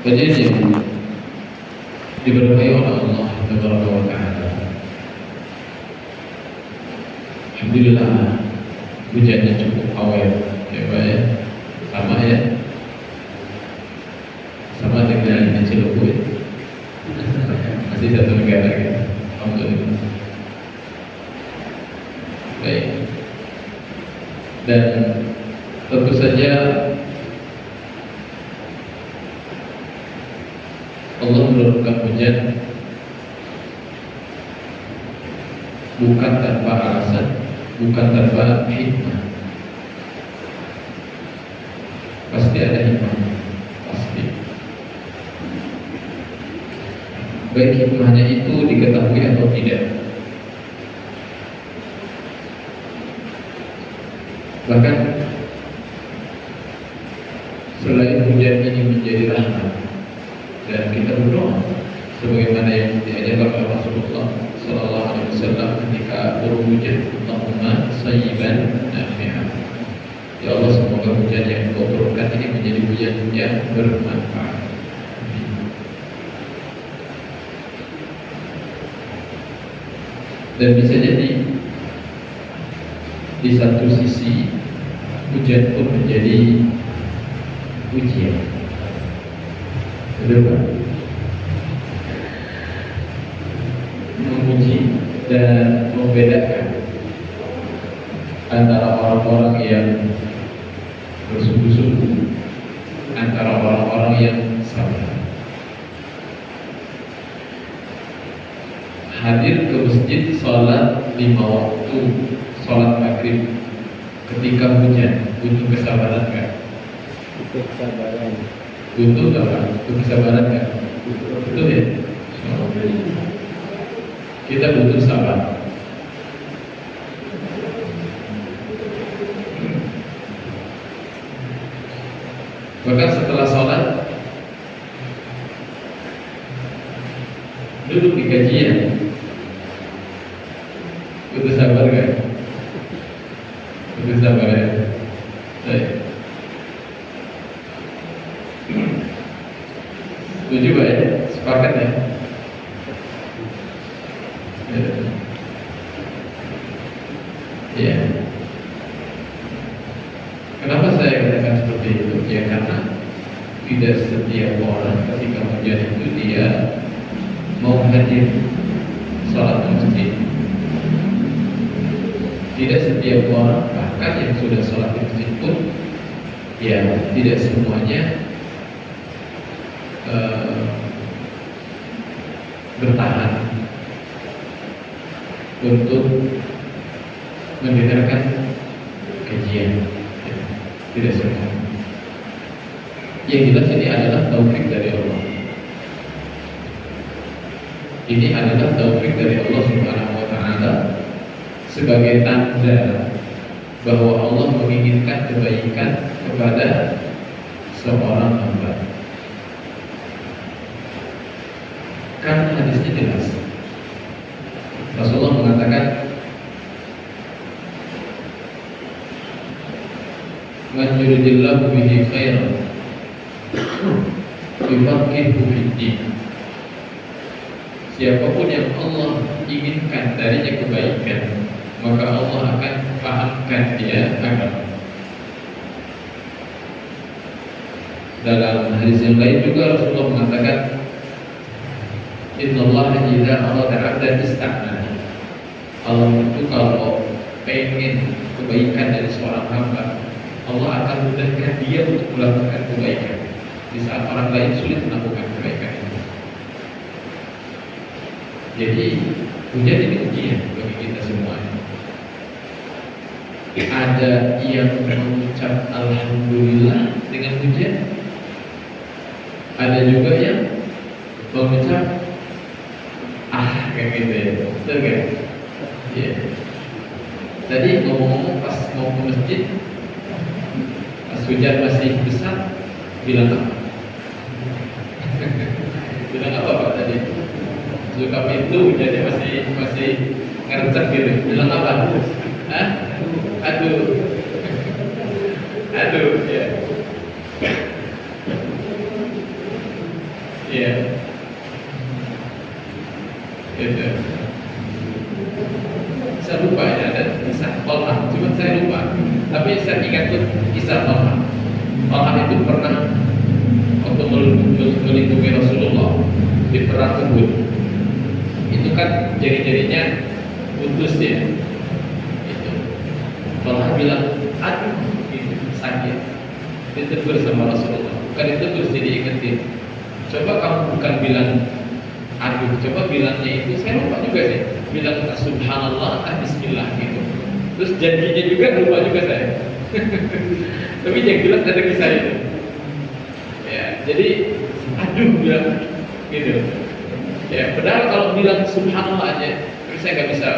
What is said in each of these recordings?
Kajian yang diberkahi oleh Allah Subhanahu wa Ta'ala. Alhamdulillah, hujannya cukup awal, ya, sama ya, sama dengan Cilegon, masih satu negara kita. Alhamdulillah. Baik. Dan tentu saja Allah menurunkan hujan bukan tanpa alasan, bukan tanpa hikmah. Pasti ada hikmah, pasti. Baik hikmahnya itu diketahui atau tidak. Bahkan selain hujan ini menjadi rahmat, dan kita berdoa sebagaimana yang diajarkan oleh Rasulullah Sallallahu Alaihi Wasallam ketika turun hujan, Allahumma sayyiban nafi'an. Ya Allah, semoga hujan yang Kau turunkan ini menjadi hujan yang bermanfaat. Dan bisa jadi di satu sisi hujan pun menjadi ujian. Betul kan? Menguji dan membedakan antara orang-orang yang bersungguh-sungguh, antara orang-orang yang sabar. Hadir ke masjid sholat 5 waktu, sholat maghrib ketika hujan, butuh kesabaran kan? Butuh kesabaran. Butuh apa? Butuh kesabaran kan? Betul ya? Kita butuh sabar. Bahkan setelah sholat duduk di kajian, butuh sabar kan? Butuh sabar ya? Baik. Setuju Pak ya? Sepakat ya? Ya. Kenapa saya katakan seperti itu? Ya karena tidak setiap orang ketika hujan itu dia mau hadir sholat masjid. Tidak setiap orang, bahkan yang sudah sholat di masjid pun, ya tidak semuanya bertahan untuk mendengarkan kajian. Tidak semua. Yang jelas ini adalah taufik dari Allah. Ini adalah taufik dari Allah Subhanahu wa Ta'ala sebagai tanda bahwa Allah menginginkan kebaikan kepada seorang hamba. Kan hadisnya jelas. Rasulullah mengatakan, "Man yuridillahu bihi khairan yufaqihuhu fid-din." Siapapun yang Allah inginkan darinya kebaikan, maka Allah akan fahamkan dia agama. Dalam hadis yang lain juga Rasulullah mengatakan, "Innallaha idza arada 'abdan ista'mala." Allah itu kalau pengen kebaikan dari seorang hamba, Allah akan mudahkan dia untuk melakukan kebaikan di saat orang lain sulit melakukan kebaikan itu. Jadi hujan ini ujian bagi kita semua. Ada yang mengucap alhamdulillah dengan hujan, ada juga yang mengucap kayak gitu ya, betul kan? Iya. Tadi ngomong-ngomong pas mau ke masjid, pas hujan masih besar, bilang apa? Bilang apa Pak tadi? Buka pintu, hujannya masih ngercek gitu. Bilang apa? Hah? Aduh. Aduh, ya. Iya. Itu. Saya lupa ya, ada kisah Tolha, cuma saya lupa. Tapi saya ingat tuh kisah Tolha. Tolha itu pernah waktu melindungi Rasulullah di perang Uhud. Itu kan jari-jarinya putus ya. Itu. Tolha bilang, aduh, gitu, sakit. Ditegur sama Rasulullah. Bukan ditegur sih, diingetin. Coba kamu bukan bilang aduh, coba bilangnya itu, saya lupa juga sih, bilang subhanallah, bismillah gitu. Terus janjinya juga lupa juga saya. Tapi yang jelas ada kisah itu. Ya, jadi aduh bilang gitu. Ya, padahal kalau bilang subhanallah aja, tapi saya nggak bisa,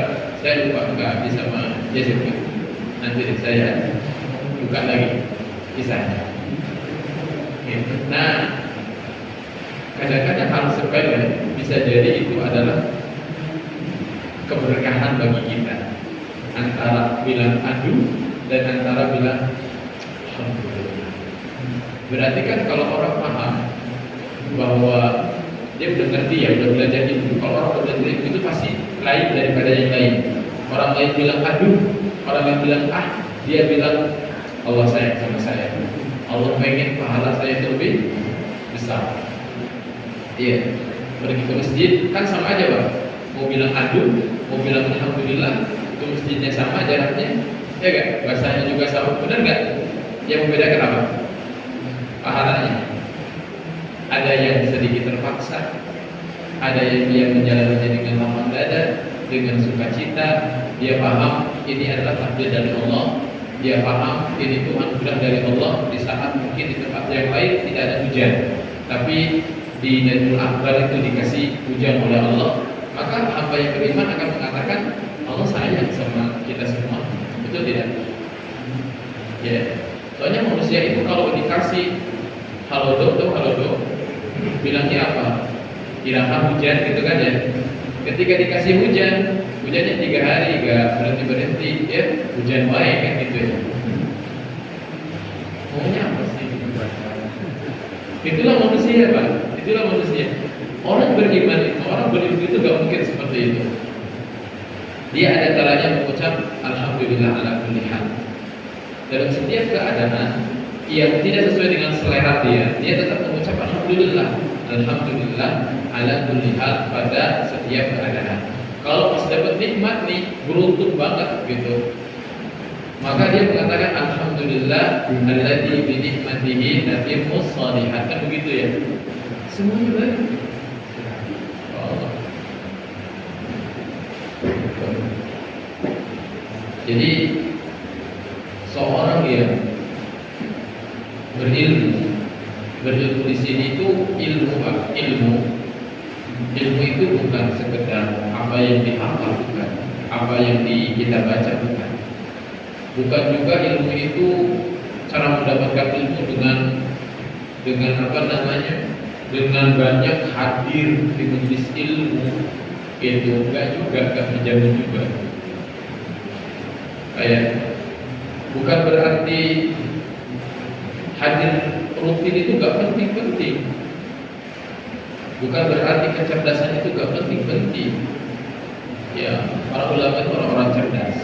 saya lupa nggak bisa sama Jessica. Nanti saya buka lagi kisahnya. Gitu. Nah, kadang-kadang hal sepele bisa jadi itu adalah keberkahan bagi kita, antara bilang aduh dan antara bilang alhamdulillah. Berarti kan kalau orang paham bahwa dia udah ngerti ya, udah belajar itu. Kalau orang udah belajar itu pasti lain daripada yang lain. Orang lain bilang aduh, orang yang bilang dia bilang Allah sayang sama saya, Allah pengen pahala saya itu lebih besar. Iya, pergi ke masjid kan sama aja Bang. Mau bilang aduh, mau bilang alhamdulillah, itu masjidnya sama jaraknya, ya gak? Bahasanya juga sama, benar gak? Yang membedakan apa? Pahalanya. Ada yang sedikit terpaksa, ada yang dia menjalaninya dengan lapang dada, dengan sukacita. Dia paham ini adalah takdir dari Allah. Dia paham ini itu anugerah dari Allah di saat mungkin di tempat yang lain tidak ada hujan, tapi di Nailul Akbar itu dikasih hujan oleh Allah, maka hamba yang beriman akan mengatakan Allah sayang sama kita semua, betul tidak? Ya, soalnya manusia itu kalau dikasih halo do, bilangnya apa? Kirakan hujan gitu kan ya. Ketika dikasih hujan, hujannya 3 hari gak berhenti ya, hujan baik kan gitu ya. Maunya apa sih? Itulah manusia Pak. Itulah manusia. Orang beriman itu gak mungkin seperti itu. Dia ada kalanya mengucap alhamdulillah ala kulli hal. Dalam setiap keadaan yang tidak sesuai dengan selera dia tetap mengucap alhamdulillah ala kulli hal pada setiap keadaan. Kalau pas dapat nikmat nih, beruntung banget gitu, maka dia mengatakan alhamdulillah alladzi bi nikmatihi tatimmus shalihat, kan begitu ya. Semuanya baik. Jadi seorang yang berilmu di sini itu ilmu itu bukan sekedar apa yang dihafal, bukan apa yang kita baca, bukan juga ilmu itu cara mendapatkan ilmu dengan apa namanya, dengan banyak hadir di majelis ilmu, itu enggak menjamin juga. Kayak bukan berarti hadir rutin itu enggak penting-penting. Bukan berarti kecerdasan itu enggak penting-penting. Ya, para ulama itu orang-orang cerdas.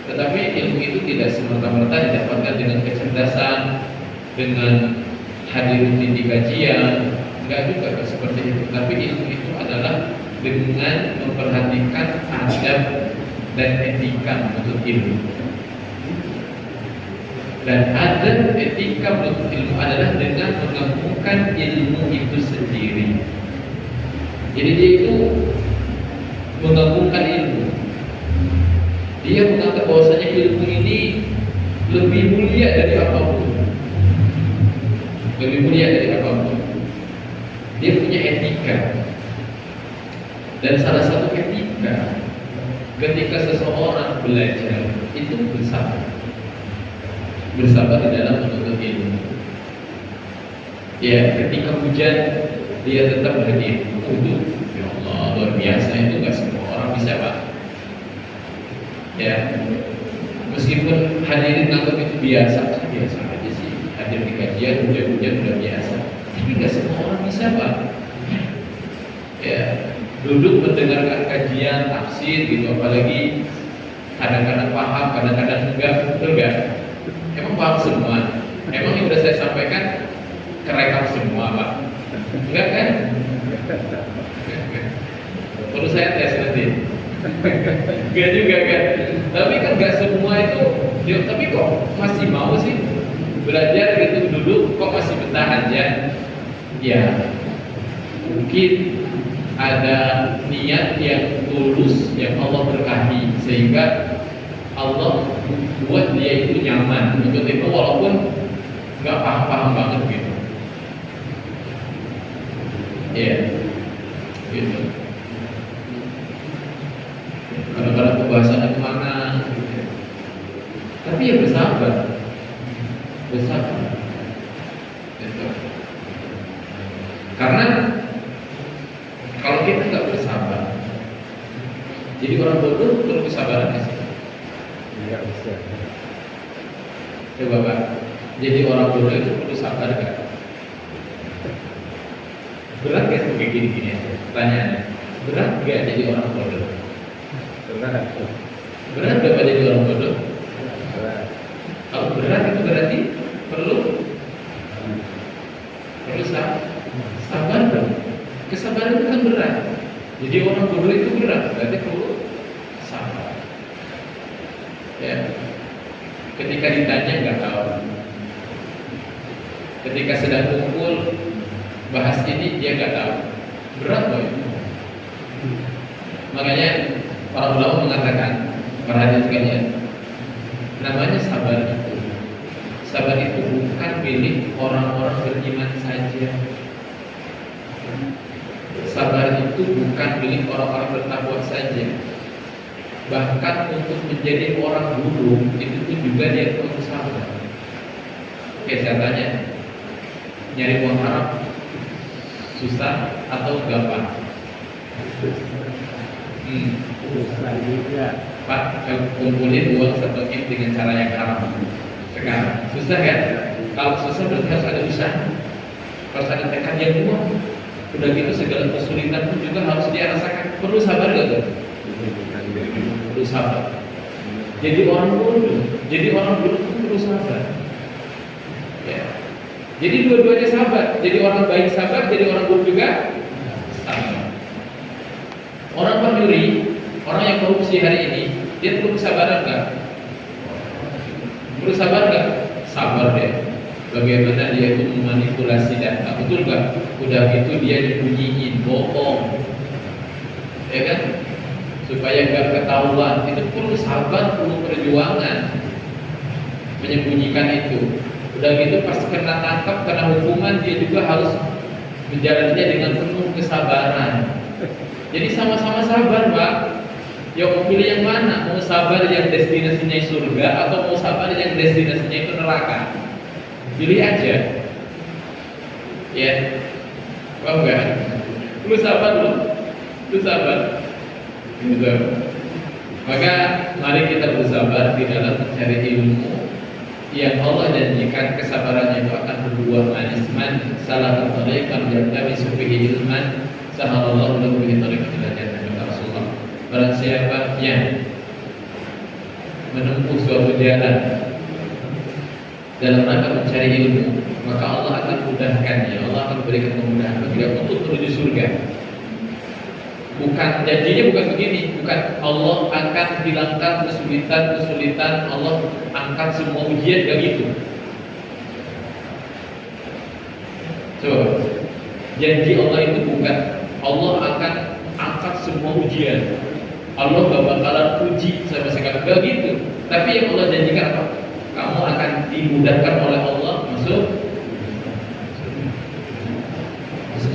Tetapi ilmu itu tidak semerta-merta didapatkan dengan kecerdasan, dengan hadir rutin di kajian, enggak juga seperti itu. Tapi ilmu itu adalah dengan memperhatikan adab dan etika menuntut ilmu. Dan adab etika menuntut ilmu adalah dengan menggabungkan ilmu itu sendiri. Jadi dia itu menggabungkan ilmu. Dia menganggap bahwasanya ilmu ini lebih mulia dari apapun. Lebih mulia dari apapun. Dia punya etika. Dan salah satu etika ketika seseorang belajar itu bersabar. Bersabar di dalam menuntut ilmu. Ya, ketika hujan dia tetap hadir. Itu ya Allah, luar biasa, itu nggak semua orang bisa Pak. Ya, meskipun hadirin nganggap itu biasa aja sih. Hadir di kajian hujan-hujan udah biasa. Tapi nggak semua orang bisa, Pak. Ya, duduk mendengarkan kajian tafsir gitu, apalagi kadang-kadang paham, kadang-kadang enggak, betul nggak? Emang paham semua? Emang yang udah saya sampaikan kerekam semua, Pak? Enggak kan? Perlu saya tes nanti. Enggak juga kan? Tapi kan nggak semua itu, ya, tapi kok masih mau sih belajar gitu duduk, kok masih betah aja? Ya, mungkin ada niat yang tulus yang Allah berkahi sehingga Allah buat dia itu nyaman untuk itu walaupun nggak paham-paham banget gitu. Ya, gitu. Kadang-kadang pembahasannya kemana gitu. Tapi ya bersabar gitu. Karena kalau kita nggak bersabar, jadi orang bodoh perlu kesabaran nggak sih? Nggak bisa. Coba Pak, jadi orang bodoh itu perlu sabar nggak? Berat nggak sih kayak gini-gini aja? Pertanyaannya, berat nggak jadi orang bodoh? Berat. Berat nggak Pak jadi orang bodoh? Berat. Kalau berat itu berarti perlu sabar dong. Kesabaran itu kan berat. Jadi orang bodoh itu berat, berarti perlu sabar. Ya. Ketika ditanya nggak tahu. Ketika sedang kumpul bahas ini dia nggak tahu. Berat loh itu. Makanya para ulama mengatakan, perhatian sekalian, namanya sabar itu. Sabar itu bukan milik orang-orang beriman saja. Sabar itu bukan milik orang-orang bertakwa saja. Bahkan untuk menjadi orang buruk itu pun juga dia perlu sabar. Oke, saya tanya, nyari uang haram susah atau gampang? Susah juga. Pak, kumpulin uang 1 M dengan cara yang haram. Sekarang susah kan? Kalau susah berarti harus ada usaha, harus ada tekad yang kuat. Udah gitu segala kesulitan pun juga harus dia rasakan. Perlu sabar gak tuh? Perlu sabar. Jadi orang bodoh itu perlu sabar. Ya. Jadi dua-duanya sabar. Jadi orang baik sabar, jadi orang bodoh juga sabar. Orang pencuri, orang yang korupsi hari ini, dia perlu kesabaran nggak? Perlu sabar nggak? Sabar deh. Bagaimana dia itu memanipulasi data, betul nggak? Udah gitu dia nyembunyiin, bohong, ya kan? Supaya nggak ketahuan. Itu perlu sabar, perlu perjuangan menyembunyikan itu. Udah gitu pas kena tangkap, kena hukuman, dia juga harus menjalaninya dengan penuh kesabaran. Jadi sama-sama sabar, Pak. Ya mau pilih yang mana? Mau sabar yang destinasinya surga atau mau sabar yang destinasinya itu neraka? Pilih aja. Ya. Paham enggak? Lu sabar lu. Lu sabar. Gitu. Maka mari kita bersabar di dalam mencari ilmu yang Allah janjikan kesabarannya itu akan berbuah manis. Man salah tariqan yartabi bihi ilman sahalallahu lahu bihi tariqan ila jannah Rasulullah. Barang siapa yang menempuh suatu jalan dalam rangka mencari ilmu, maka Allah akan mudahkannya. Allah akan berikan kemudahan bagi dia untuk menuju surga. Bukan janjinya bukan begini, bukan Allah akan hilangkan kesulitan, Allah angkat semua ujian, gak gitu. Coba, janji Allah itu bukan Allah akan angkat semua ujian, Allah gak bakalan uji sama sekali, gak gitu. Tapi yang Allah janjikan apa? Kamu akan dimudahkan oleh Allah masuk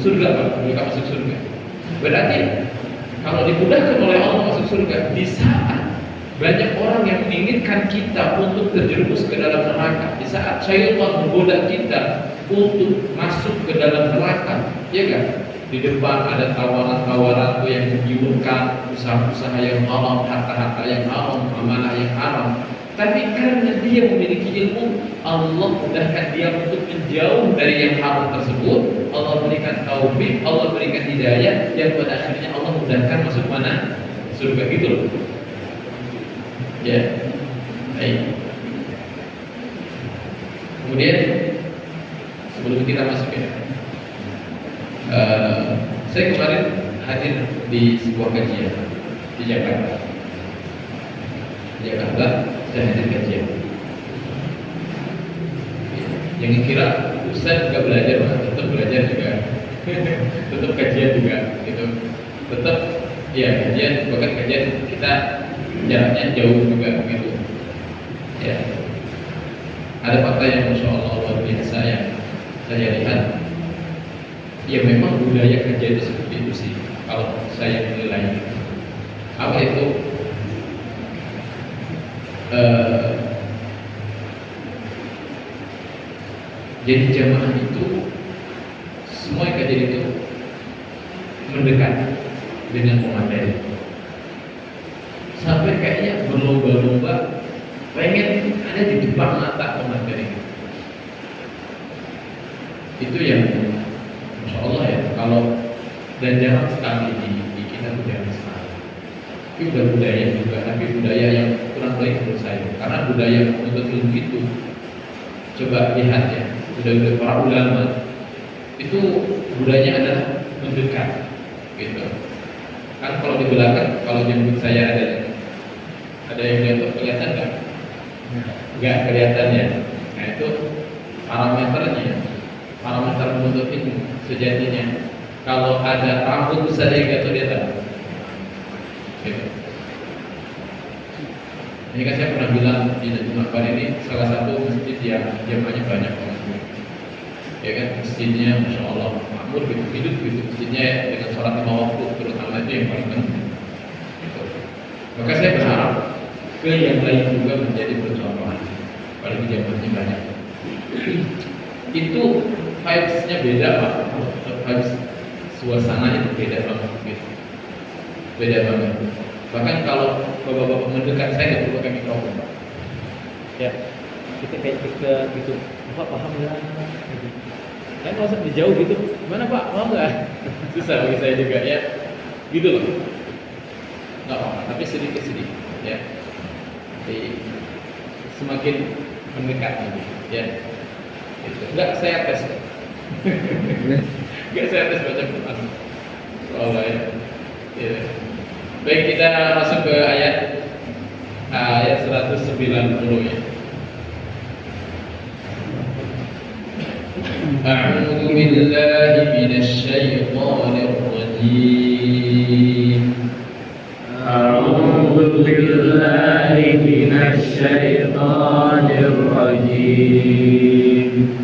surga, Pak. Bukan masuk surga. Berarti kalau dimudahkan oleh Allah masuk surga, di saat banyak orang yang menginginkan kita untuk terjerumus ke dalam neraka, di saat syaitan menggoda kita untuk masuk ke dalam neraka, ya kan? Di depan ada tawaran-tawaran yang menggiurkan, usaha-usaha yang haram, harta-harta yang haram, amanah yang haram. Tapi karena dia memiliki ilmu, Allah mudahkan dia untuk menjauh dari yang haram tersebut. Allah berikan taufik, Allah berikan hidayah, yang pada akhirnya Allah mudahkan masuk mana? Surga gitu loh. Ya, baik. Kemudian sebelum kita masuk ya, saya kemarin hadir di sebuah kajian di Jakarta. Saya hadir kajian. Jangan kira Ustaz juga belajar, tetap belajar juga, tetap kajian juga, gitu. Tetap ya kajian, bahkan kajian kita jaraknya jauh juga, gitu. Ya, ada fakta yang Masya Allah luar biasa yang saya lihat. Ya memang budaya kajian itu seperti itu sih, kalau saya menilai. Apa itu? Jadi jamaah itu semua yang kajian itu mendekat dengan pemateri, sampai kayaknya berlomba-lomba pengen ada di depan mata pemateri. Itu yang Masya Allah ya, kalau dan jarang sekali di kita budaya Islam. Itu udah budaya juga, tapi budaya yang kurang baik menurut saya. Karena budaya menuntut ilmu itu, coba lihat ya, budaya para ulama itu budayanya adalah mendekat, gitu. Kan kalau di belakang, kalau jemput saya ada yang lihat kelihatan nggak? Nggak kelihatan ya. Nah itu parameternya, parameter menuntut ilmu sejatinya. Kalau ada rambut besar yang jatuh di atas, gitu. Ini kan saya pernah bilang di Jumat ini salah satu masjid yang jamaahnya banyak orang. Ya kan, masjidnya Masya Allah makmur gitu, hidup gitu masjidnya dengan sholat 5 waktu, terutama itu yang paling penting gitu. Maka saya berharap ke yang lain juga menjadi percontohan, apalagi jamaahnya banyak. Itu vibes-nya beda Pak, vibes suasananya beda banget gitu. Beda banget. Bahkan kalau bapak-bapak mendekat, saya nggak perlu pakai mikrofon Pak. Ya, kita kayak gitu, Bapak paham nggak? Gitu. Kan kalau sampai jauh gitu, gimana Pak? Mau nggak? Susah bagi saya juga ya, gitu loh. Nggak apa-apa, tapi sedikit-sedikit ya. Jadi semakin mendekat lagi ya. Gitu. Nggak saya tes, nggak saya tes baca Quran. Allah ya. Ya. Baik, kita masuk ke ayat 190 ya. A'udzu billahi minasy syaithanir rajim. A'udzu billahi minasy syaithanir rajim.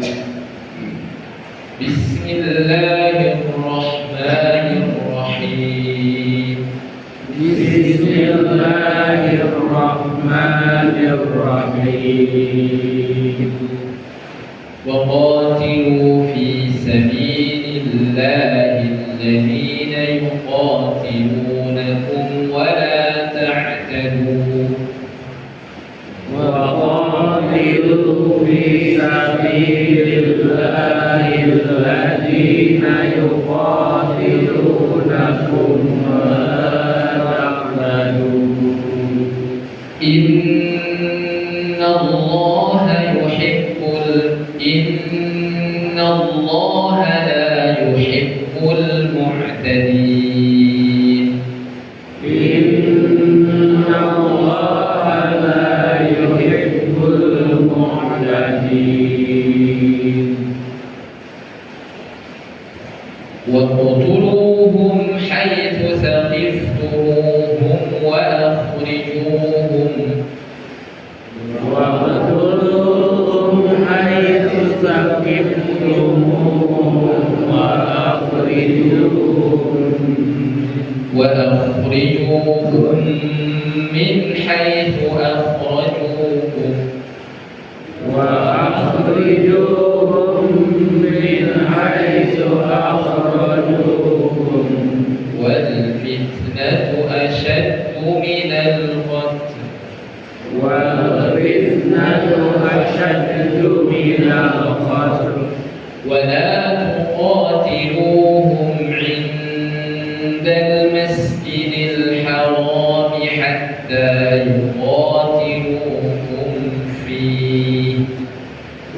Bismillahirrahmanirrahim. Bismillahirrahmanirrahim. وقاتلوا في سبيل الله الذين يقاتلونكم ولا تعتدوا. وقاتلوا في سبيل الله الذين يقاتلونكم ولا تعتدوا. إن الله لا يحب المعتدين. إن الله لا يحب المعتدين. واقتلوهم حيث ثقفتموهم وأخرجوهم حيث ثقفتموهم وأخرجوهم من حيث أخرجوكم والفتنة أشد من القتل قاتلوهم عند المسجد الحرام حتى يقاتلوكم فيه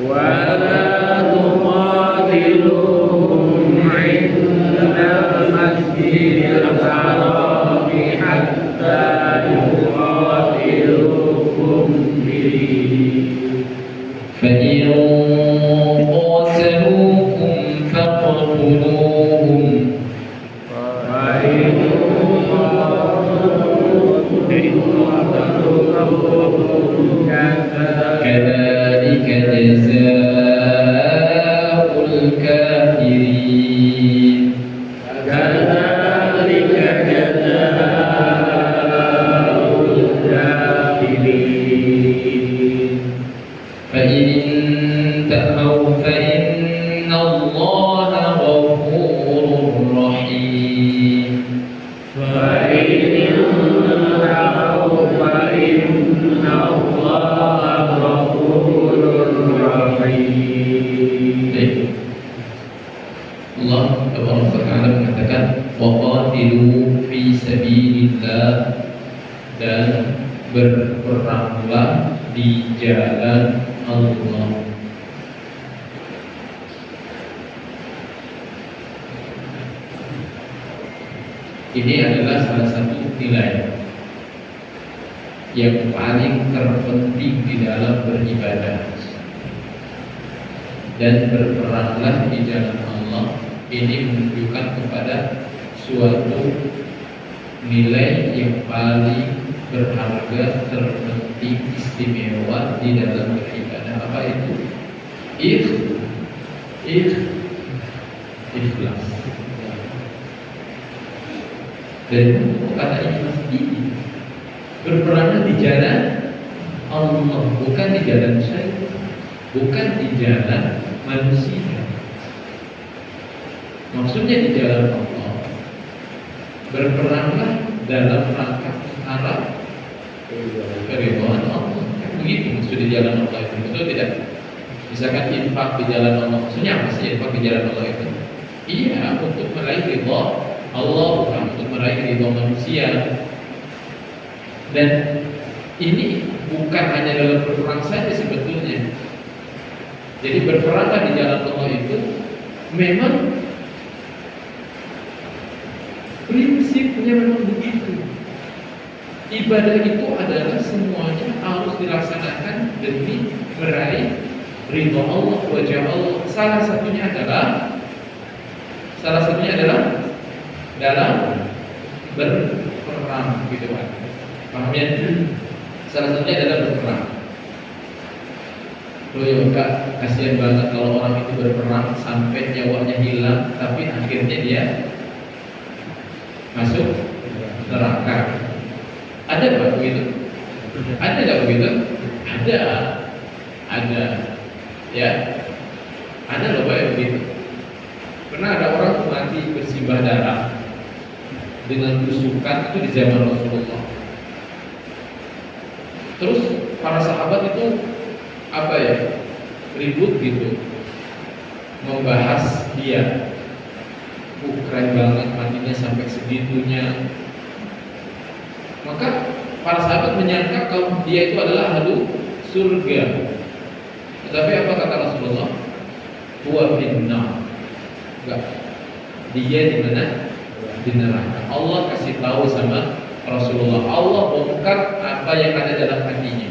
ولا تقاتلوهم عند المسجد الحرام حتى يقاتلوكم فيه فإن قاتلوكم فاقتلوهم فإن كذلك جزاء الكافرين كذلك جزاء الكافرين فإن انتهوا فإن الله غفور رحيم فإن انتهوا فإن الله غفور رحيم. Allah Taala mengatakan waqatilu fi sabilillah, dan berperanglah di jalan Allah. Ini adalah salah satu nilai yang paling terpenting di dalam beribadah. Dan berperanglah di jalan Allah ini menunjukkan kepada suatu nilai yang paling berharga, terpenting, istimewa di dalam beribadah. Apa itu? Ikhlas. Dan kata ikhlas ini berperanglah di jalan Allah, bukan di jalan syaitan, bukan di jalan manusia. Maksudnya di jalan Allah, berperanglah dalam rangka arah keridhaan Allah. Begitu maksud di jalan Allah itu, betul tidak? Misalkan infak di jalan Allah, maksudnya apa sih infak di jalan Allah itu? Iya, untuk meraih ridha Allah, bukan untuk meraih ridha manusia. Dan ini bukan hanya dalam berperang saja sebetulnya. Jadi berperanglah di jalan Allah itu memang prinsipnya memang begitu. Ibadah itu adalah semuanya harus dilaksanakan demi meraih ridha Allah, wajah Allah. Salah satunya adalah dalam berperang, gitu kan? Paham ya? Salah satunya adalah berperang. Loh ya Kak, kasihan banget kalau orang itu berperang sampai nyawanya hilang, tapi akhirnya dia masuk neraka. Ada nggak begitu? Ada nggak begitu? Ada. Ya, ada loh Pak begitu. Pernah ada orang mati bersimbah darah dengan tusukan itu di zaman Rasulullah. Terus para sahabat itu apa ya, ribut gitu, membahas dia. Keren banget matinya sampai segitunya. Maka para sahabat menyangka kalau dia itu adalah ahlu surga. Tetapi apa kata Rasulullah? Huwa finnar. Enggak. Dia di mana? Di neraka. Allah kasih tahu sama Rasulullah. Allah bongkar apa yang ada dalam hatinya.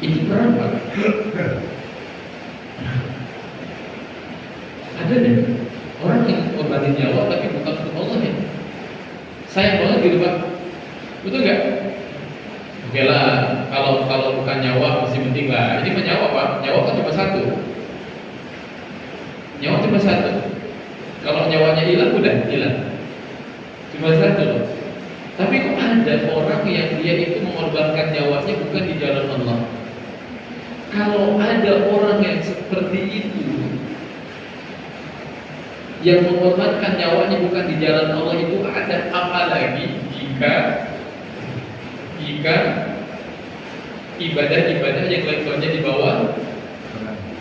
Ini perang Pak. Ada deh orang yang korbanin nyawa tapi bukan untuk Allah ya. Sayang banget gitu Pak. Betul nggak? Oke lah, kalau bukan nyawa masih penting lah. Ini mah nyawa Pak. Nyawa kan cuma satu. Nyawa cuma satu. Kalau nyawanya hilang udah hilang. Cuma satu loh. Tapi kok ada orang yang dia itu mengorbankan nyawanya bukan di jalan Allah. Kalau ada orang yang seperti itu, yang mengorbankan nyawanya bukan di jalan Allah, itu ada apalagi jika ibadah-ibadah yang levelnya di bawah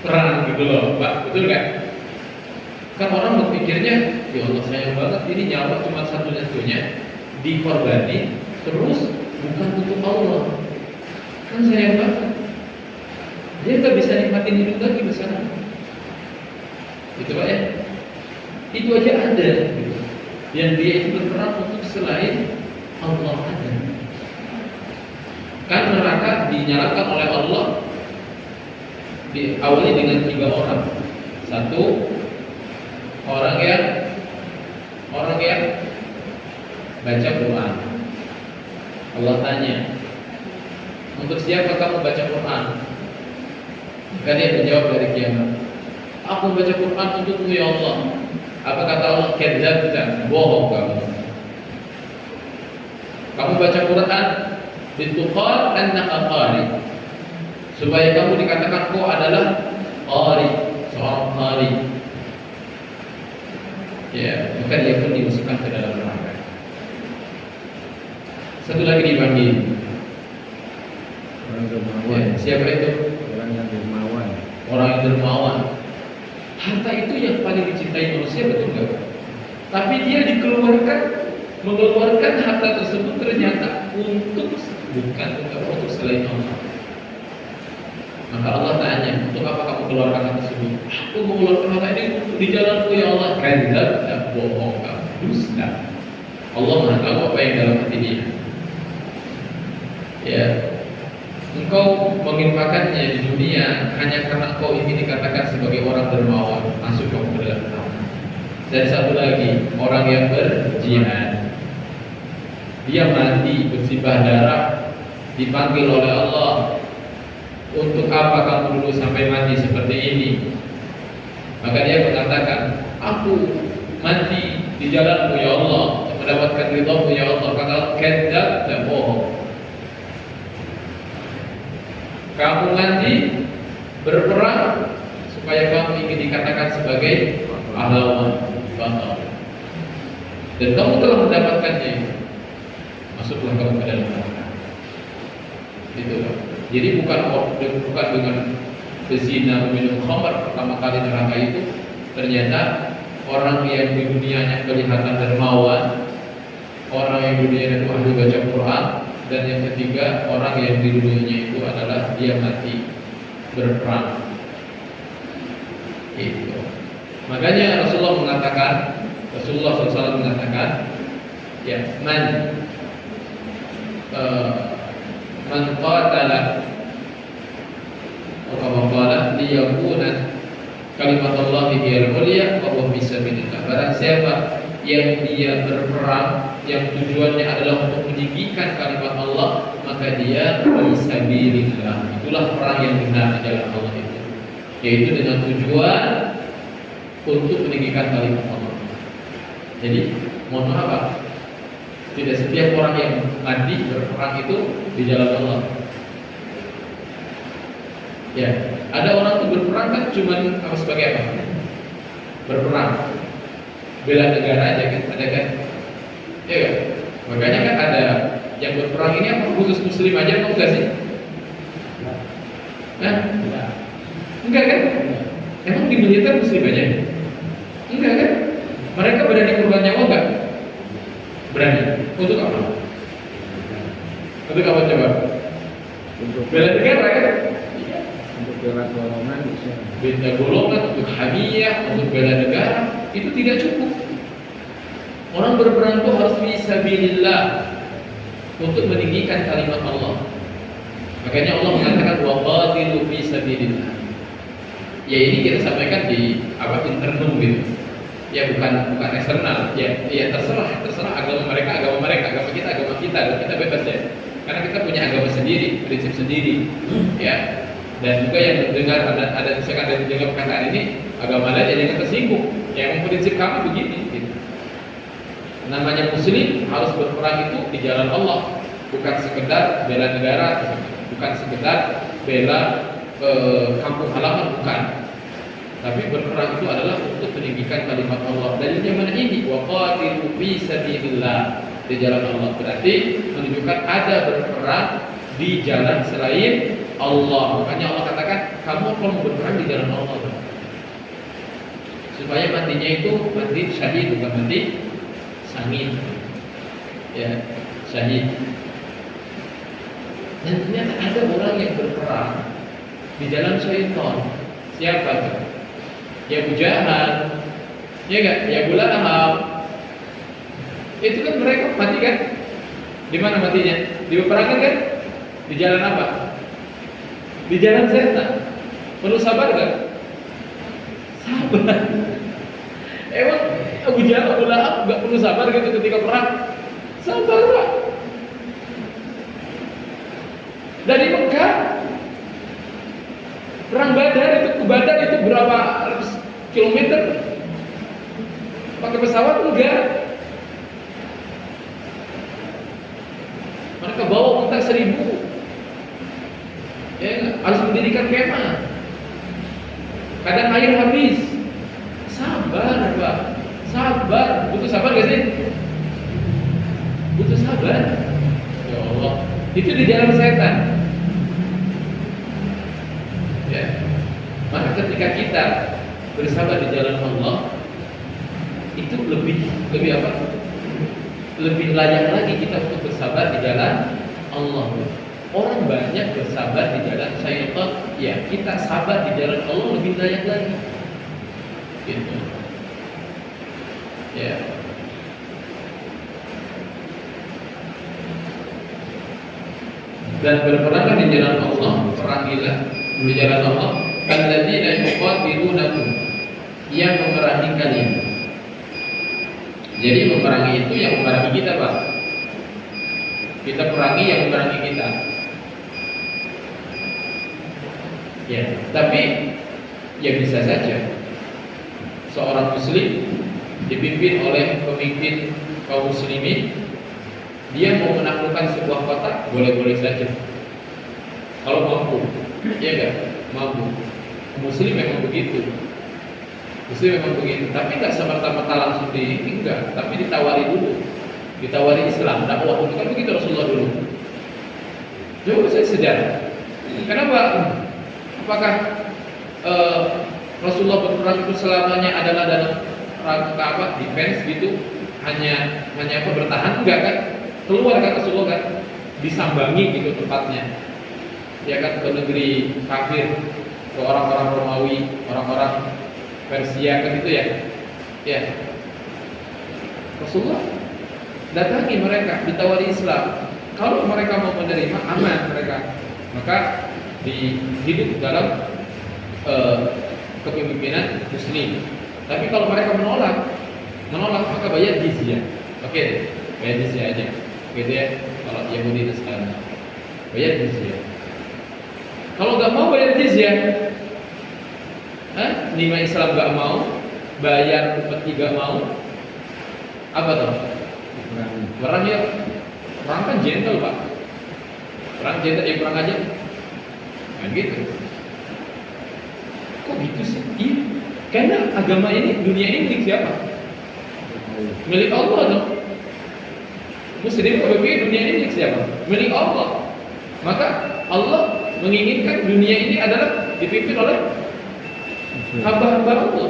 perang gitu loh Pak, betul nggak? Kan orang berpikirnya, ya Allah sayang banget ini nyawa cuma satu-satunya dikorbani, terus bukan untuk Allah. Kan sayang banget. Dia nggak bisa nikmatin hidup lagi bersama. Itu Pak ya. Itu aja ada. Gitu. Yang dia itu berperang untuk selain Allah ada. Kan neraka dinyalakan oleh Allah diawali dengan 3 orang. Satu, orang yang baca Quran. Allah tanya, untuk siapa kamu baca Quran? Maka dia menjawab dari kiamat, aku baca Quran untukmu ya Allah. Apa kata Allah? Kadzabta, bohong kamu. Kamu baca Quran dituqal annaka qari, supaya kamu dikatakan kau adalah qari, seorang qari. Ya, maka dia pun dimasukkan ke dalam neraka. Satu lagi dipanggil. Orang dermawan. Ya, siapa itu? Orang yang dermawan. Orang yang dermawan. Harta itu yang paling dicintai manusia, betul nggak? Tapi dia mengeluarkan harta tersebut ternyata bukan untuk selain Allah. Maka Allah tanya, untuk apa kamu keluarkan harta tersebut? Aku mengeluarkan harta ini untuk di jalanku ya Allah. Kadzab, bohong kamu, dusta. Allah Maha tahu apa yang dalam hati dia. Ya, engkau menginfakannya di dunia hanya karena engkau ingin dikatakan sebagai orang dermawan, masuk kamu ke dalam neraka. Dan satu lagi, orang yang berjihad, dia mati bersibah darah, dipanggil oleh Allah, untuk apa kamu dulu sampai mati seperti ini? Maka dia mengatakan, aku mati di jalanmu ya Allah, untuk mendapatkan ridhamu ya Allah. Kata kadzab, dan bohong. Kamu mati berperang supaya kamu ingin dikatakan sebagai pahlawan, batal. Dan kamu telah mendapatkannya, masuklah kamu ke dalam neraka. Itu. Jadi bukan dengan berzina, minum khamar pertama kali neraka itu. Ternyata orang yang di dunianya kelihatan dermawan, orang yang di dunianya itu ahli baca Quran, dan yang ketiga orang yang di dunianya itu adalah dia mati berperang. Itu. Makanya Rasulullah SAW mengatakan, ya man qatala atau qala liyakuna kalimatullah hiyal ulya wa huwa fi sabilillah. Barang siapa yang dia berperang yang tujuannya adalah untuk meninggikan kalimat Allah, maka dia fi sabilillah. Itulah perang yang benar di jalan Allah itu, yaitu dengan tujuan untuk meninggikan kalimat Allah. Jadi mohon maaf Pak, tidak setiap orang yang mati berperang itu di jalan Allah. Ya, ada orang itu berperang kan cuma sebagai apa? Berperang, bela negara aja kan, ada kan? Ya kan? Makanya kan ada yang berperang ini apa khusus Muslim aja atau enggak sih? Nah, enggak kan? Emang di militer Muslim aja? Enggak kan? Mereka berani korban nyawa enggak? Berani. Untuk apa? Untuk apa coba? Untuk Bela negara kan? untuk bela golongan bisa. Bela golongan, untuk hamiyah, untuk bela negara, itu tidak cukup. Orang berperang itu harus fisabilillah, untuk meninggikan kalimat Allah. Makanya Allah mengatakan wa qatilu fisabilillah. Ya ini kita sampaikan di internal gitu. Ya bukan eksternal. Ya terserah agama mereka, agama kita, dan kita bebas ya. Karena kita punya agama sendiri, prinsip sendiri. Ya. Dan juga yang mendengar ada misalkan ada mendengar perkataan ini agama lain yang tersinggung. Ya memang prinsip kami begini gitu. Namanya muslim harus berperang itu di jalan Allah, bukan sekedar bela negara, bukan sekedar bela kampung halaman, bukan. Tapi berperang itu adalah untuk meninggikan kalimat Allah. Dalilnya mana ini? Wa qatilu fi sabilillah, di jalan Allah. Berarti menunjukkan ada berperang di jalan selain Allah. Makanya Allah katakan, kamu kalau berperang di jalan Allah. supaya matinya itu mati syahid, bukan mati sangin. Ya, syahid. Dan ternyata ada orang yang berperang di jalan syaitan. Siapa tuh? Ya Abu Jahal, ya enggak? Ya Abu Lahab. Itu kan mereka mati kan? Di mana matinya? Di peperangan kan? Di jalan apa? Di jalan setan. Perlu sabar kan? Sabar. Emang Abu Jahal, Abu Lahab nggak perlu sabar gitu ketika perang? Sabar lah. Dari Mekah perang Badar itu ke Badar itu berapa ratus kilometer? Pakai pesawat enggak? Mereka bawa unta 1000. Ya, harus mendirikan kemah. Kadang air habis. Sabar, Pak. Sabar. Butuh sabar gak sih? Butuh sabar. Ya Allah. Itu di jalan setan. Ya. Maka ketika kita bersabar di jalan Allah, itu lebih apa? Lebih layak lagi kita untuk bersabar di jalan Allah. Orang banyak bersabar di jalan syaitan, ya kita sabar di jalan Allah lebih layak lagi. Gitu. Ya. Dan berperanglah di jalan Allah, perangilah di jalan Allah. Alladzina yuqatilunakum, yang memerangi kalian. Jadi memerangi itu yang memerangi kita, Pak. Kita perangi yang memerangi kita. Ya, tapi ya bisa saja seorang muslim dipimpin oleh pemimpin kaum muslimin, dia mau menaklukkan sebuah kota, boleh-boleh saja. Kalau mampu, ya kan? Mampu. Muslim memang begitu. Muslim memang begitu. Tapi nggak semerta-merta langsung enggak. Tapi ditawari dulu. Ditawari Islam. Dakwah itu kan begitu Rasulullah dulu. Coba saya sejarah. Kenapa? Apakah Rasulullah berperang itu selamanya adalah dalam rangka apa? Defense gitu? Hanya apa? Bertahan? Enggak kan? Keluar kan Rasulullah kan? Disambangi gitu tempatnya. Ya kan, ke negeri kafir, ke orang-orang Romawi, orang-orang Persia kan itu ya. Ya. Rasulullah datangi mereka, ditawari Islam. Kalau mereka mau menerima, aman mereka. Maka hidup dalam kepemimpinan muslim. Tapi kalau mereka menolak maka bayar jizyah. Oke, bayar jizyah aja. Gitu ya. Kalau Yahudi dan sekarang bayar jizyah. Kalau nggak mau bayar jizyah, lima Islam nggak mau, bayar upeti nggak mau, apa tuh? Perang ya, perang kan gentle Pak. Perang gentle ya perang aja, kan gitu. Kok gitu sih? Iya, karena agama ini, dunia ini milik siapa? Milik Allah dong. Muslim kalau pikir dunia ini milik siapa? Milik Allah. Maka Allah menginginkan dunia ini adalah dipimpin oleh hamba-hamba Allah,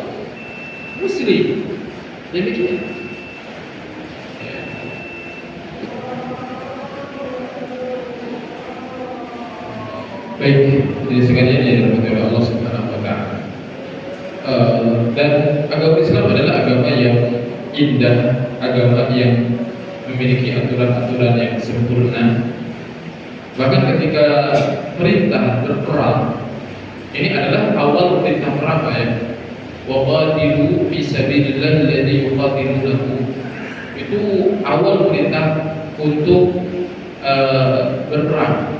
Muslim. Demikian. Baik, jadi sekalian yang dirahmati oleh Allah Subhanahu wa Ta'ala. Dan agama Islam adalah agama yang indah, agama yang memiliki aturan-aturan yang sempurna. Bahkan ketika perintah berperang, ini adalah awal perintah perang ya. Wa qatilu fi sabilillah alladzi yuqatilunakum. Itu awal perintah untuk berperang.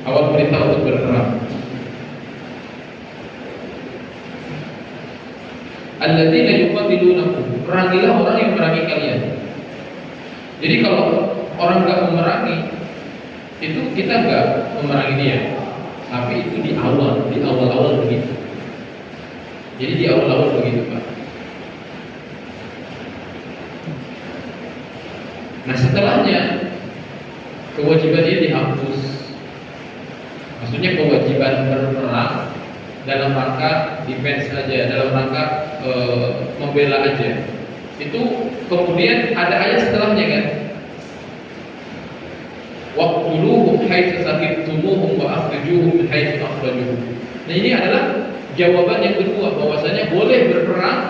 Awal perintah untuk berperang. Alladzina yuqatilunakum. Perangilah orang yang memerangi kalian. Jadi kalau orang enggak memerangi, itu kita enggak memerangi dia. Tapi itu di awal-awal begitu. Jadi di awal-awal begitu Pak. Nah setelahnya kewajiban dia dihapus. Maksudnya kewajiban berperang dalam rangka defense aja, dalam rangka membela aja. Itu kemudian ada ayat setelahnya kan, waqtuluhum haitsu saqiftumuhum wa akhrijuhum min haitsu akhrajuhum. Nah, ini adalah jawaban yang kedua, bahwasanya boleh berperang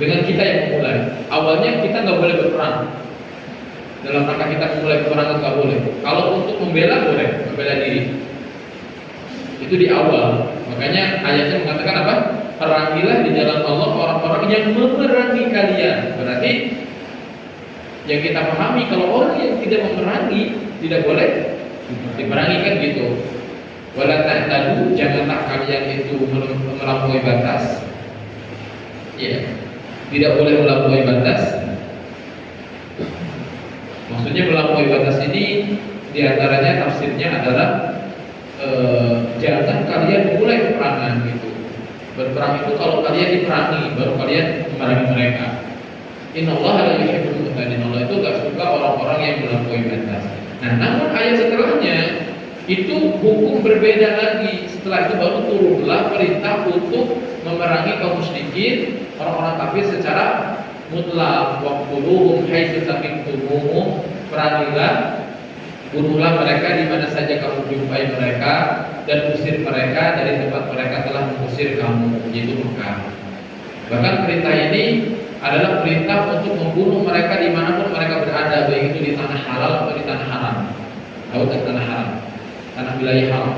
dengan kita yang memulai. Awalnya kita nggak boleh berperang. Dalam rangka kita memulai peperangan nggak boleh. Kalau untuk membela boleh, membela diri. Itu di awal. Makanya ayatnya mengatakan apa? Perangilah di jalan Allah orang-orang yang memerangi kalian. Berarti yang kita pahami, kalau orang yang tidak memerangi tidak boleh diperangi kan gitu. Wala ta'tadu, janganlah kalian itu melampaui batas. Ya, tidak boleh melampaui batas. Maksudnya melampaui batas ini diantaranya tafsirnya adalah jangan kalian mulai peperangan gitu. Berperang itu kalau kalian diperangi, baru kalian memerangi mereka. Innallaha la yuhibbul mu'tadin. Allah itu gak suka orang-orang yang melampaui batas. Nah, namun ayat setelahnya itu hukum berbeda lagi. Setelah itu baru turunlah perintah untuk memerangi kaum musyrikin, orang-orang kafir secara mutlak. Waqtuluhum haitsu saqiftumuhum, perangilah, bunuhlah mereka di mana saja kamu jumpai mereka, dan usir mereka dari tempat mereka telah mengusir kamu, yaitu Mekah. Bahkan perintah ini adalah perintah untuk membunuh mereka dimanapun mereka berada, baik itu di tanah halal atau di tanah haram. Tahu tak tanah haram? Tanah wilayah haram,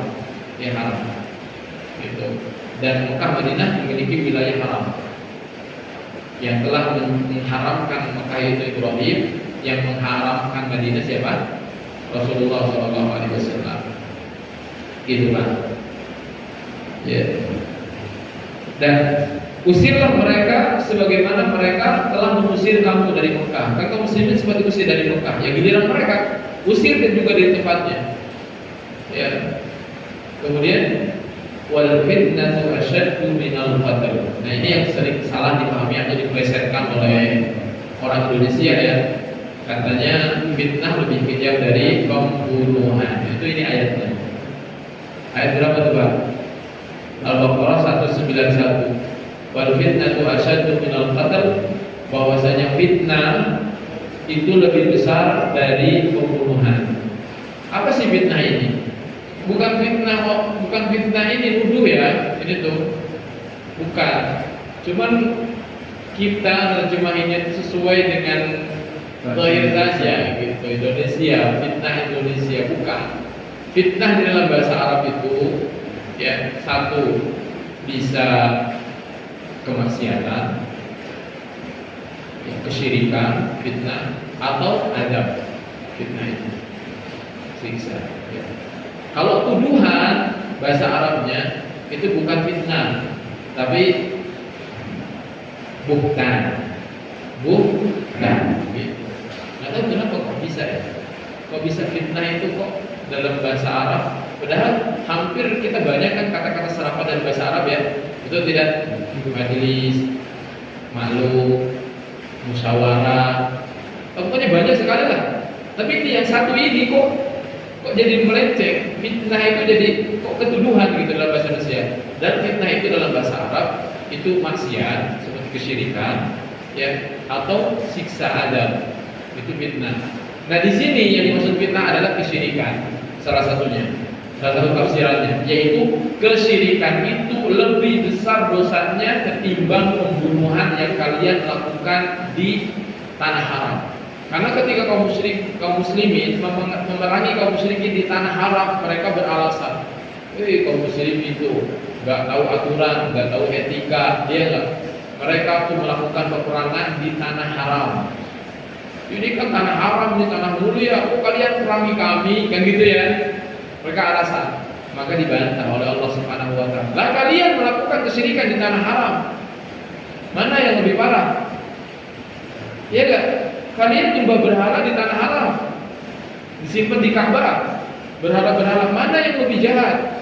ya haram. Gitu. Dan Mekah Madinah memiliki wilayah haram. Yang telah mengharamkan Mekah itu Ibrahim, yang mengharamkan Madinah siapa? Rasulullah SAW. Itulah. Ya. Dan usirlah mereka sebagaimana mereka telah mengusir kamu dari Mekah. Kan kaum muslimin sempat diusir dari Mekah. Ya, giliran mereka usir dan juga dari tempatnya. Ya. Kemudian wal fitnatu asyaddu minal qatl. Nah, ini yang sering salah dipahami atau diplesetkan oleh orang Indonesia ya. Katanya fitnah lebih kejam dari pembunuhan. Itu ini ayatnya. Ayat berapa tuh, Pak? Al-Baqarah 191. Wal fitnatu asyaddu minal qatl, bahwasanya fitnah itu lebih besar dari pembunuhan. Apa sih fitnah ini? Bukan fitnah ini nuduh ya, ini tuh. Bukan. Cuman kita terjemahinnya sesuai dengan lahir saja gitu. Indonesia, fitnah Indonesia, bukan. Fitnah di dalam bahasa Arab itu ya, satu bisa kemaksiatan, ya, kesyirikan, fitnah, atau adab, fitnah itu siksa. Ya. Kalau tuduhan bahasa Arabnya itu bukan fitnah, tapi buhtan, gitu. Nggak tahu kenapa kok bisa ya? Kok bisa fitnah itu kok dalam bahasa Arab? Padahal hampir kita banyak kan kata-kata serapan dari bahasa Arab ya. Itu tidak majelis, malu, musyawarah, pokoknya banyak sekali lah. Tapi ini yang satu ini kok jadi melenceng. Fitnah itu jadi kok ketuduhan gitu dalam bahasa Indonesia. Dan fitnah itu dalam bahasa Arab itu maksiat seperti kesyirikan, ya, atau siksa adab. Itu fitnah. Nah, di sini yang dimaksud fitnah adalah kesyirikan, salah satunya. Salah satu tafsirannya, yaitu kesyirikan itu lebih besar dosanya ketimbang pembunuhan yang kalian lakukan di tanah haram. Karena ketika kaum muslimin memerangi kaum musyrikin di tanah haram, mereka beralasan, kaum muslim itu nggak tahu aturan, nggak tahu etika, dia nggak. Mereka tuh melakukan peperangan di tanah haram. Ini kan tanah haram, ini tanah mulia, kok kalian perangi kami, kan gitu ya. Mereka alasan, maka dibantah oleh Allah Subhanahu wa taala. Lah, kalian melakukan kesyirikan di tanah haram. Mana yang lebih parah? Iya enggak? Kalian nyembah berhala di tanah haram. Disimpan di Ka'bah. Berhala-berhala, mana yang lebih jahat?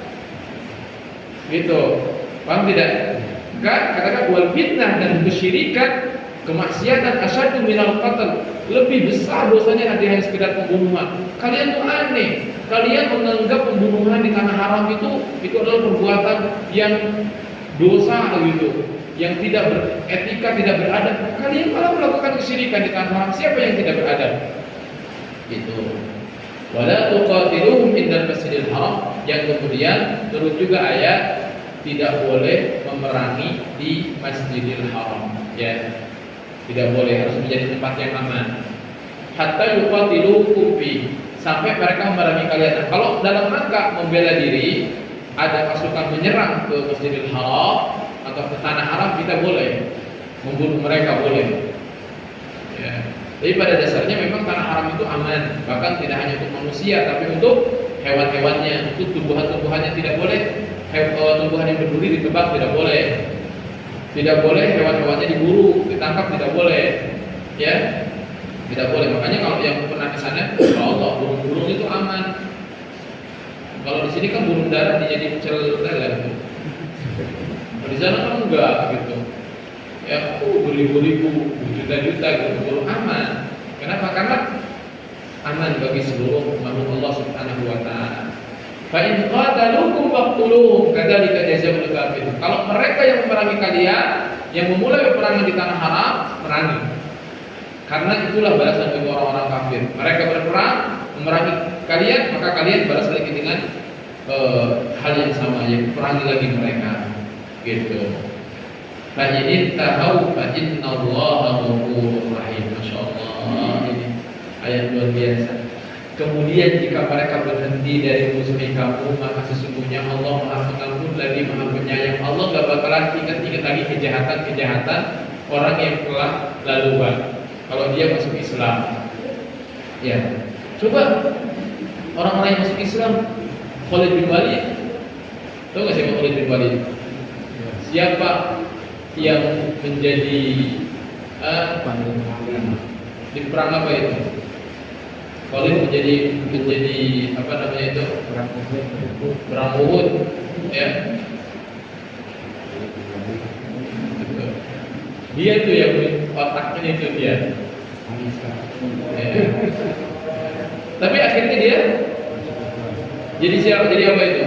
Gitu. Paham tidak? Enggak, katakan wal fitnah, dan kesyirikan, kemaksiatan asyaddu minal qatl, lebih besar dosanya dari hanya sekedar pembunuhan. Kalian tuh aneh. kalian menganggap pembunuhan di tanah haram itu adalah perbuatan yang dosa gitu, yang tidak beretika, tidak beradab. Kalian malah melakukan kesyirikan di tanah haram. Siapa yang tidak beradab? Gitu. Wala tuqatiluhum indal masjidil haram. Yang kemudian turun juga ayat tidak boleh memerangi di Masjidil Haram, ya. Tidak boleh, harus menjadi tempat yang aman. Hatta yuqatilukum fi, sampai mereka memerangi kalian. Nah, kalau dalam rangka membela diri, ada pasukan menyerang ke Masjidil Haram atau ke tanah haram, kita boleh membunuh mereka, boleh. Ya. Tapi pada dasarnya memang tanah haram itu aman, bahkan tidak hanya untuk manusia, tapi untuk hewan-hewannya, untuk tumbuhan-tumbuhannya tidak boleh. Tumbuhan yang berduri ditebak tidak boleh. Tidak boleh hewan-hewannya diburu, ditangkap tidak boleh. Ya. Tidak boleh. Makanya kalau yang pernah ke sana, insya Allah burung-burung itu aman. Kalau di sini kan burung darah dijadi pecel lele. Kalau di sana kan enggak gitu. Ya, beribu-ribu, juta-juta gitu, burung aman. Kenapa? Karena aman bagi seluruh makhluk Allah Subhanahu wa taala. Fa in qataluukum faqtuluhum kadzalika jazaa'ul kafirin. Kalau mereka yang memerangi kalian, yang memulai peperangan di tanah haram, perangi. Karena itulah balasan bagi orang-orang kafir. Mereka berperang, memerangi kalian, maka kalian balas lagi dengan hal yang sama, yaitu perangi lagi mereka. Gitu. Fa in tahu fa innallaha ghafurur rahim. Masyaallah, ini ayat luar biasa. Kemudian jika mereka berhenti dari musuhi kamu, maka sesungguhnya Allah Maha Pengampun lagi Maha Penyayang. Allah gak bakalan ingat-ingat lagi kejahatan-kejahatan orang yang telah lalu. Kalau dia masuk Islam, ya coba orang-orang yang masuk Islam, Khalid bin Walid, tahu nggak siapa Khalid bin Walid? Siapa yang menjadi di perang apa itu? Khalid menjadi apa namanya itu? Perang Uhud, ya. Dia tuh yang otaknya itu dia. Ya. Tapi akhirnya dia jadi siapa? Jadi apa itu?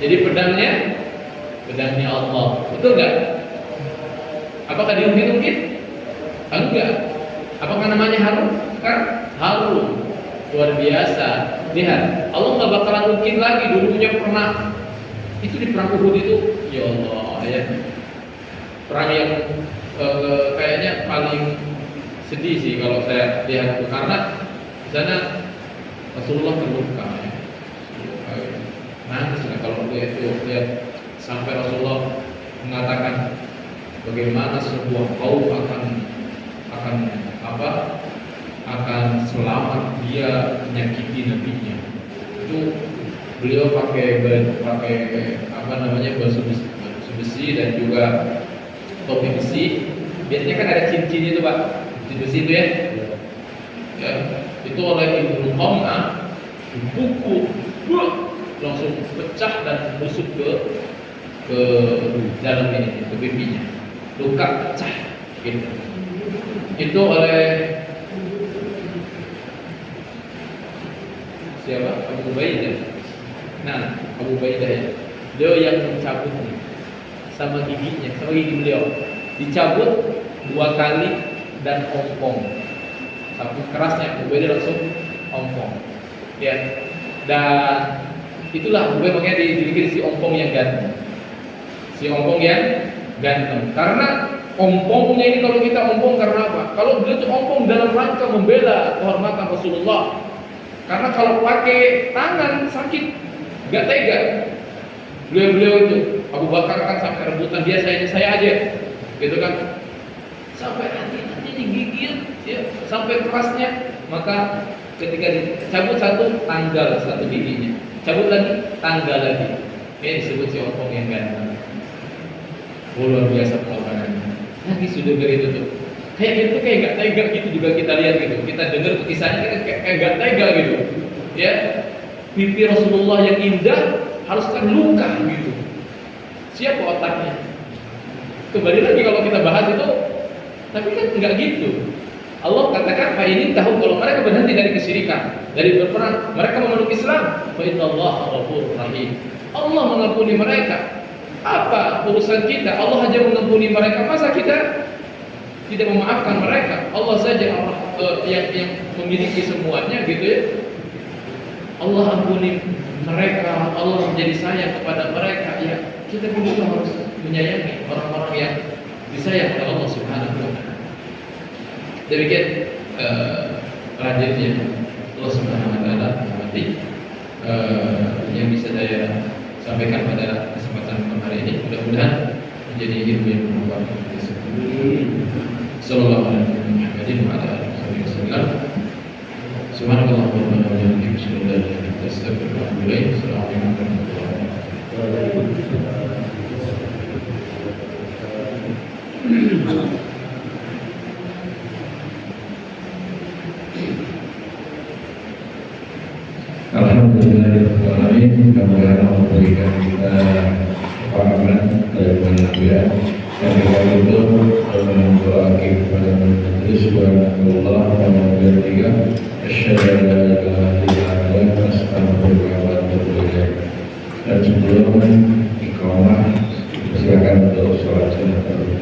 Jadi pedangnya Allah. Betul nggak? Apakah diungkit-ungkit? Enggak. Apakah namanya harum? Kan harum. Luar biasa. Lihat, Allah nggak bakalan mungkin lagi. Dulunya pernah itu di perang Uhud itu, ya Allah, ya. Perang yang kayaknya paling sedih sih kalau saya lihat itu, karena di sana Rasulullah terluka, ya. Nangis lah kalau lihat sampai Rasulullah mengatakan bagaimana sebuah kaum akan selamat dia menyakiti nabinya. Itu beliau pakai apa namanya, batu besi dan juga topi besi. Biasanya kan ada cincin itu, Pak, cincin besi itu, ya. Ya, itu oleh Ibnu Qam'ah dipukul, langsung pecah dan busuk ke dalam ini, ke pipinya, luka pecah gitu. Itu oleh siapa? Abu Ubaidah. Nah, Abu Ubaidah ya, beliau yang mencabutnya sama giginya, sama gigi beliau dicabut 2 kali dan ompong. Satu kerasnya Abu Ubaidah langsung ompong. Ya. Dan itulah Abu Ubaidah makanya dijuluki si ompong yang ganteng. Si ompong yang ganteng. Karena ompongnya ini, kalau kita ompong karena apa? Kalau beliau itu ompong dalam rangka membela kehormatan Rasulullah. Karena kalau pakai tangan sakit, gak tega. Beliau itu, Abu Bakar kan sampai rebutan, dia saya aja, gitu kan. Sampai nanti digigit, ya, sampai kerasnya. Maka ketika dicabut satu, tanggal satu giginya. Cabut lagi, tanggal lagi. Ini disebut si ompong yang ganteng. Luar biasa pengorbanannya. Lagi sudah itu tuh. Kayak gitu, kayak gak tega gitu juga kita lihat gitu. Kita dengar kisahnya kayak gak tega gitu. Ya, pipi Rasulullah yang indah harus terluka gitu. Siapa otaknya? Kembali lagi kalau kita bahas itu, tapi kan nggak gitu. Allah katakan, ini tahu kalau mereka berhenti dari kesyirikan, dari berperang, mereka memeluk Islam, fa innallaha ghafurur rahim. Allah mengampuni mereka. Apa urusan kita? Allah hanya mengampuni mereka, masa kita tidak memaafkan mereka? Allah saja yang memiliki semuanya, gitu ya. Allah ampuni mereka, Allah menjadi sayang kepada mereka. Ya, kita pun juga harus menyayangi orang-orang yang disayang oleh Allah Subhanahu wa taala. Demikian lanjutnya Allah Subhanahu wa taala menghormati yang bisa saya sampaikan pada kesempatan malam hari ini. Mudah-mudahan menjadi ilmu yang bermanfaat bagi kita semua. Sallallahu alaihi wa sallam. Subhanallahumma wa bihamdihi asyhadu an la ilaha illa anta astaghfiruka wa atubu ilaik. Assalamualaikum warahmatullahi wabarakatuh. Alhamdulillahirrahmanirrahim. Mudah-mudahan Allah memberikan kita kepahaman dari manusia yang kita itu doa kepada Majelis Subhanallah nomor 3 asyhadu an la ilaha illa anta astaghfiruka wa atubu ilaik. Dan sebelum iqamah silakan untuk sholat sunat.